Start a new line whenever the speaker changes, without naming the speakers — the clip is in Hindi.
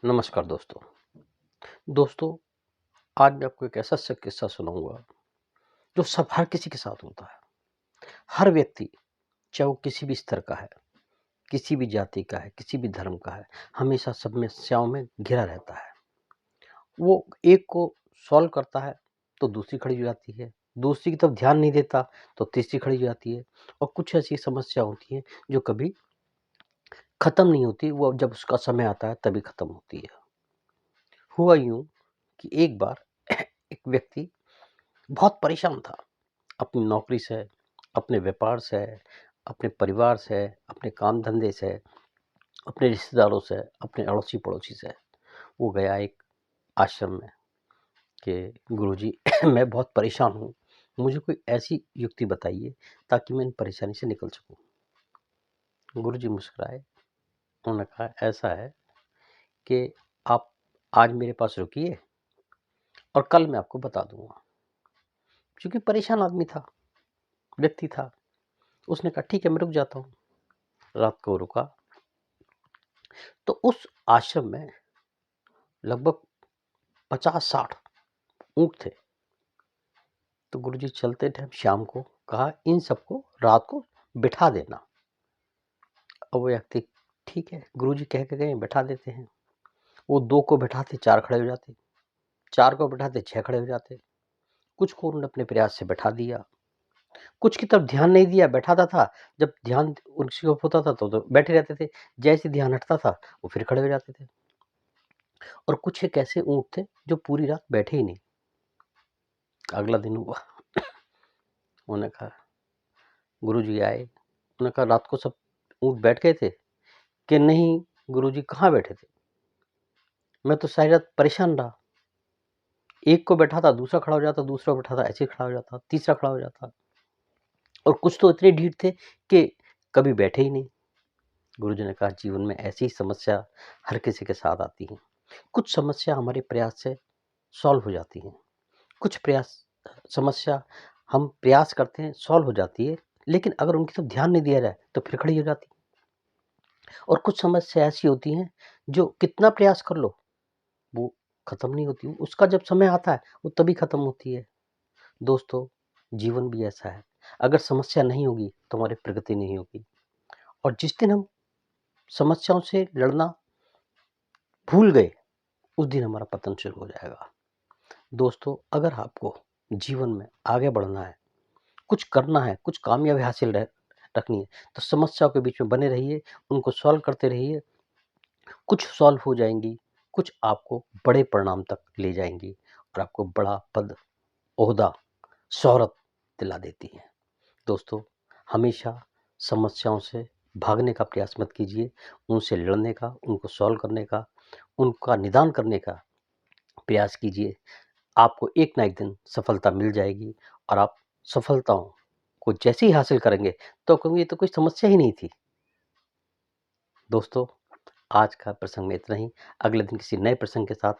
नमस्कार दोस्तों। दोस्तों, आज मैं आपको एक ऐसा किस्सा सुनाऊँगा, जो सब हर किसी के साथ होता है। हर व्यक्ति, चाहे वो किसी भी स्तर का है, किसी भी जाति का है, किसी भी धर्म का है, हमेशा समस्याओं में घिरा रहता है। वो एक को सॉल्व करता है, तो दूसरी खड़ी हो जाती है, दूसरी की तरफ ध्यान नहीं देता, तो तीसरी खड़ी हो जाती है और कुछ ऐसी समस्या होती हैं, जो कभी खत्म नहीं होती, वो जब उसका समय आता है, तभी खत्म होती है। हुआ यूँ कि एक बार एक व्यक्ति बहुत परेशान था। अपनी नौकरी से, अपने व्यापार से, अपने परिवार से, अपने काम-धंधे से, अपने रिश्तेदारों से, अपने अड़ोसी-पड़ोसी से। वो गया एक आश्रम में कि गुरुजी मैं बहुत परेशान हूँ, मुझे कोई ऐसी युक्ति बताइए ताकि मैं इन परेशानी से निकल सकूँ। गुरुजी मुस्कुराए, उन्होंने कहा ऐसा है कि आप आज मेरे पास रुकिए और कल मैं आपको बता दूँगा। चूँकि परेशान आदमी था, व्यक्ति था, उसने कहा ठीक है मैं रुक जाता हूँ। रात को रुका, तो उस आश्रम में लगभग 50-60 ऊँट थे। तो गुरुजी चलते टाइम शाम को कहा इन सबको रात को बिठा देना। अब वो व्यक्ति ठीक है, गुरुजी कह के गए बिठा देते हैं। वो 2 को बिठाते 4 खड़े हो जाते, 4 को बिठाते 6 खड़े हो जाते। कुछ को उन्होंने अपने प्रयास से बिठा दिया, कुछ की तरफ ध्यान नहीं दिया, बैठाता था, जब ध्यान उसी ओर होता था तो बैठे रहते थे, जैसे ध्यान हटता था वो फिर खड़े हो जाते थे। और कुछ एक ऐसे ऊँट थे जो पूरी रात बैठे ही नहीं। अगला दिन हुआ, उन्होंने कहा गुरुजी आए, उन्होंने कहा रात को सब ऊँट बैठ गए थे? कि नहीं गुरुजी कहाँ बैठे थे? मैं तो सारी रात परेशान रहा। एक को बैठाता दूसरा खड़ा हो जाता, दूसरा बैठाता ऐसे ही खड़ा हो जाता, तीसरा खड़ा हो जाता और कुछ तो इतने ढीठ थे कि कभी बैठे ही नहीं। गुरुजी ने कहा जीवन में ऐसी समस्या हर किसी के साथ आती है। कुछ समस्या हमारे प्रयास से सॉल्व हो जाती हैं, कुछ समस्या हम प्रयास करते हैं सॉल्व हो जाती है, लेकिन अगर उनकी तरफ ध्यान नहीं दिया जाए तो फिर खड़ी हो जाती है। और कुछ समस्या ऐसी होती हैं जो कितना प्रयास कर लो वो खत्म नहीं होती, उसका जब समय आता है वो तभी खत्म होती है। दोस्तों, जीवन भी ऐसा है, अगर समस्या नहीं होगी तो हमारी प्रगति नहीं होगी और जिस दिन हम समस्याओं से लड़ना भूल गए उस दिन हमारा पतन शुरू हो जाएगा। दोस्तों, अगर आपको जीवन में आगे बढ़ना है, कुछ करना है, कुछ कामयाबी हासिल रखनी है, तो समस्याओं के बीच में बने रहिए, उनको सॉल्व करते रहिए। कुछ सॉल्व हो जाएँगी, कुछ आपको बड़े परिणाम तक ले जाएँगी और आपको बड़ा पद, ओहदा, शोहरत दिला देती हैं। दोस्तों, हमेशा समस्याओं से भागने का प्रयास मत कीजिए, उनसे लड़ने का, उनको सॉल्व करने का, उनका निदान करने का प्रयास कीजिए। आपको एक ना एक दिन सफलता मिल जाएगी और आप सफलताओं को जैसे ही हासिल करेंगे, तो कहोगे ये तो कोई समस्या ही नहीं थी। दोस्तों, आज का प्रसंग में इतना ही। अगले दिन किसी नए प्रसंग के साथ